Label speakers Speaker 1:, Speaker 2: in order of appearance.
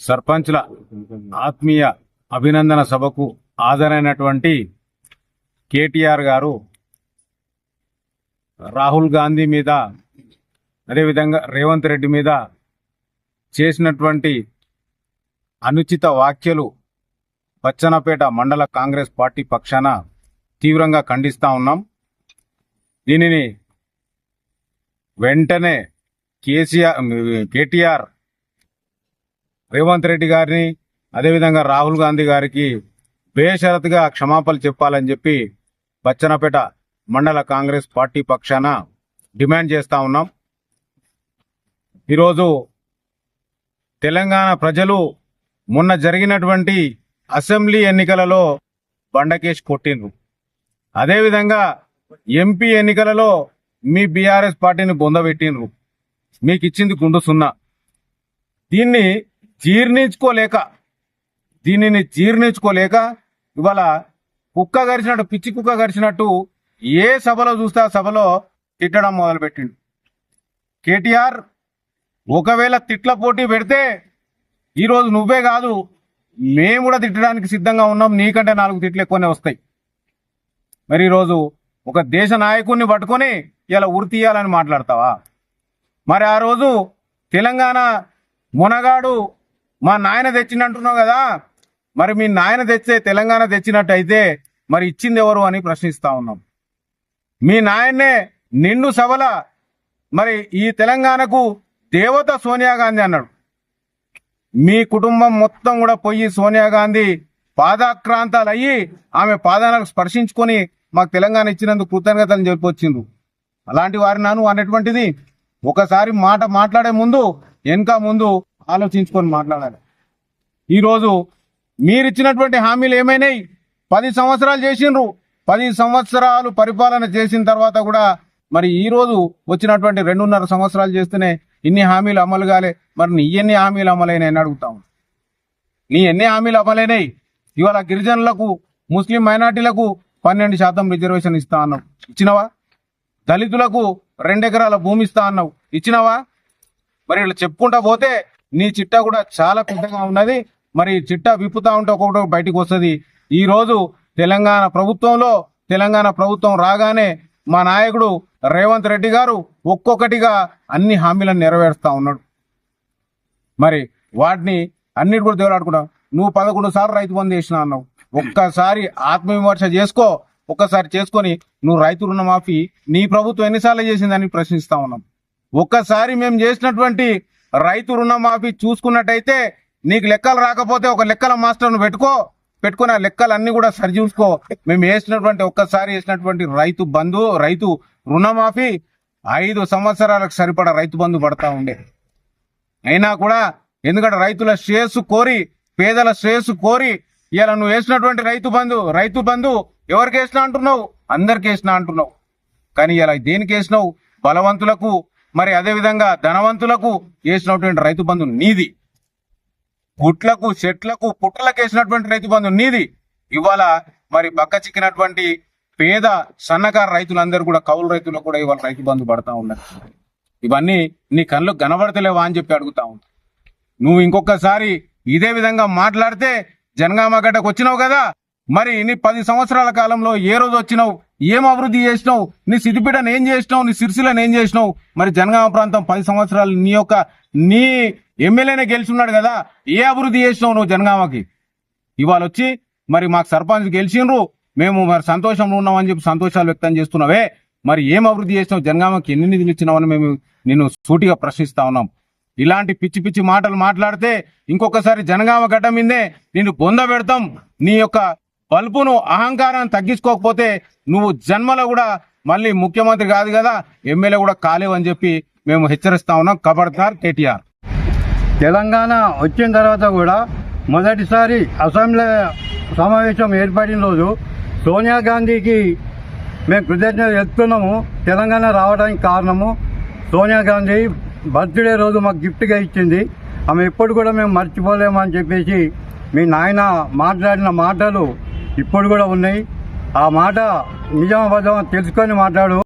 Speaker 1: సర్పంచ్ల ఆత్మీయ అభినందన సభకు హాజరైనటువంటి కేటీఆర్ గారు రాహుల్ గాంధీ మీద అదేవిధంగా రేవంత్ రెడ్డి మీద చేసినటువంటి అనుచిత వ్యాఖ్యలు బచ్చన్నపేట మండల కాంగ్రెస్ పార్టీ పక్షాన తీవ్రంగా ఖండిస్తా ఉన్నాం. దీనిని వెంటనే కేటీఆర్ రేవంత్ రెడ్డి గారిని అదేవిధంగా రాహుల్ గాంధీ గారికి బేషరతుగా క్షమాపణలు చెప్పాలని చెప్పి బచ్చన్నపేట మండల కాంగ్రెస్ పార్టీ పక్షాన డిమాండ్ చేస్తా ఉన్నాం. ఈరోజు తెలంగాణ ప్రజలు మొన్న జరిగినటువంటి అసెంబ్లీ ఎన్నికలలో బండకేసి కొట్టిండ్రు. అదేవిధంగా ఎంపీ ఎన్నికలలో మీ బీఆర్ఎస్ పార్టీని బొందబెట్టిండ్రు. మీకు ఇచ్చింది గుండు సున్నా. దీనిని జీర్ణించుకోలేక ఇవాళ కుక్క గరిచినట్టు పిచ్చి కుక్క గరిచినట్టు ఏ సభలో చూస్తే ఆ సభలో తిట్టడం మొదలుపెట్టిండు. కేటీఆర్ ఒకవేళ తిట్ల పోటీ పెడితే ఈరోజు నువ్వే కాదు మేము కూడా తిట్టడానికి సిద్ధంగా ఉన్నాం. నీకంటే 4 తిట్లు ఎక్కువనే వస్తాయి. మరి ఈరోజు ఒక దేశ నాయకుడిని పట్టుకొని ఇలా ఉరి తీయాలని మాట్లాడతావా? మరి ఆ రోజు తెలంగాణ మునగాడు మా నాయన తెచ్చినట్టున్నావు కదా, మరి మీ నాయన తెచ్చే తెలంగాణ తెచ్చినట్టు అయితే మరి ఇచ్చింది ఎవరు అని ప్రశ్నిస్తా ఉన్నాం. మీ నాయన్నే నిండు సభల మరి ఈ తెలంగాణకు దేవత సోనియా గాంధీ అన్నాడు. మీ కుటుంబం మొత్తం కూడా పోయి సోనియా గాంధీ పాదాక్రాంతాలు అయ్యి ఆమె పాదాలకు స్పర్శించుకొని మాకు తెలంగాణ ఇచ్చినందుకు కృతజ్ఞతలు చెప్పొచ్చిండ్రు. అలాంటి వారి నాను అనేటువంటిది ఒకసారి మాట్లాడే ముందు ముందు ఆలోచించుకొని మాట్లాడాలి. ఈరోజు మీరిచ్చినటువంటి హామీలు ఏమైనాయి? 10 సంవత్సరాలు చేసిండ్రు. 10 సంవత్సరాలు పరిపాలన చేసిన తర్వాత కూడా మరి ఈ రోజు వచ్చినటువంటి 2.5 సంవత్సరాలు చేస్తేనే ఇన్ని హామీలు అమలు కాలే. మరి నీ ఎన్ని హామీలు అమలైనాయని అడుగుతాము. నీ ఎన్ని హామీలు అమలైనాయి? ఇవాళ గిరిజనులకు ముస్లిం మైనార్టీలకు 12% రిజర్వేషన్ ఇస్తా అన్నావు, ఇచ్చినవా? దళితులకు 2 ఎకరాల భూమి ఇస్తా అన్నావు, ఇచ్చినవా? మరి ఇలా చెప్పుకుంటా పోతే నీ చిట్టా కూడా చాలా పెద్దగా ఉన్నది. మరి చిట్టా విప్పుతా ఉంటే ఒక్కొక్కటి బయటకు వస్తుంది. ఈ రోజు తెలంగాణ ప్రభుత్వం రాగానే మా నాయకుడు రేవంత్ రెడ్డి గారు ఒక్కొక్కటిగా అన్ని హామీలను నెరవేరుస్తా ఉన్నాడు. మరి వాటిని అన్నిటి కూడా దేవులాడుకుంటావు. నువ్వు 11 సార్లు రైతు బంధు చేసినా అన్నావు. ఒక్కసారి ఆత్మవిమర్శ చేసుకో. ఒక్కసారి చేసుకొని నువ్వు రైతు రుణమాఫీ నీ ప్రభుత్వం ఎన్నిసార్లు చేసిందని ప్రశ్నిస్తా ఉన్నాం. ఒక్కసారి మేము చేసినటువంటి రైతు రుణమాఫీ చూసుకున్నట్టయితే నీకు లెక్కలు రాకపోతే ఒక లెక్కల మాస్టర్ను పెట్టుకుని ఆ లెక్కలన్నీ కూడా సరిచూసుకో. మేము ఒక్కసారి వేసినటువంటి రైతు రుణమాఫీ 5 సంవత్సరాలకు సరిపడా రైతు బంధు పడతా ఉండే. అయినా కూడా ఎందుకంటే రైతుల శ్రేయస్సు కోరి, పేదల శ్రేయస్సు కోరి ఇలా నువ్వు వేసినటువంటి రైతు బంధు ఎవరికి వేసినా అంటున్నావు? అందరికి వేసినా అంటున్నావు. కానీ ఇలా దేనికి వేసినావు? బలవంతులకు మరి అదేవిధంగా ధనవంతులకు వేసినటువంటి రైతు బంధు నీది. గుట్లకు చెట్లకు పుట్టలకు వేసినటువంటి రైతు బంధు నీది. ఇవాళ మరి బక్క చిక్కినటువంటి పేద సన్నకారు రైతులందరూ కూడా కౌలు రైతులకు కూడా ఇవాళ రైతు బంధు పడతా ఉన్నారు. ఇవన్నీ నీ కళ్ళు కనబడతలేవా అని చెప్పి అడుగుతా ఉన్నా. నువ్వు ఇంకొకసారి ఇదే విధంగా మాట్లాడితే జనగామ గడ్డకు వచ్చినావు కదా, మరి నీ 10 సంవత్సరాల కాలంలో ఏ రోజు వచ్చినావు? ఏం అభివృద్ధి చేసినావు? నీ సిద్దిపేటను ఏం చేసినావు? నీ సిరిసిల్లను ఏం చేసినావు? మరి జనగామ ప్రాంతం 10 సంవత్సరాలు నీ ఎమ్మెల్యేనే గెలిచున్నాడు కదా, ఏ అభివృద్ధి చేసినావు నువ్వు జనగామకి? ఇవాళ వచ్చి మరి మాకు సర్పంచ్ గెలిచిండ్రు, మేము మరి సంతోషంలో ఉన్నామని చెప్పి సంతోషాలు వ్యక్తం చేస్తున్నావే, మరి ఏం అభివృద్ధి చేసినావు? జనగామకి ఎన్ని నిధులు ఇచ్చినావని మేము నిన్ను సూటిగా ప్రశ్నిస్తా ఉన్నాం. ఇలాంటి పిచ్చి పిచ్చి మాటలు మాట్లాడితే ఇంకొకసారి జనగామ గడ్డ మీదే నిన్ను బొంద పెడతాం. నీ యొక్క బల్పును అహంకారాన్ని తగ్గించుకోకపోతే నువ్వు జన్మలో కూడా మళ్ళీ ముఖ్యమంత్రి కాదు కదా, ఎమ్మెల్యే కూడా కాలేవని చెప్పి మేము హెచ్చరిస్తా ఉన్నాం. ఖబర్దార్ కేటీఆర్.
Speaker 2: తెలంగాణ వచ్చిన తర్వాత కూడా మొదటిసారి అసెంబ్లీ సమావేశం ఏర్పడిన రోజు సోనియా గాంధీకి మేము కృతజ్ఞత చెప్తున్నాము. తెలంగాణ రావడానికి కారణము సోనియా గాంధీ బర్త్డే రోజు మాకు గిఫ్ట్గా ఇచ్చింది. ఆమె ఎప్పుడు కూడా మేము మర్చిపోలేము అని చెప్పేసి మీ నాయన మాట్లాడిన మాటలు ఇప్పుడు కూడా ఉన్నాయి. ఆ మాట నిజామాబాద్ తెలుసుకొని మాట్లాడు.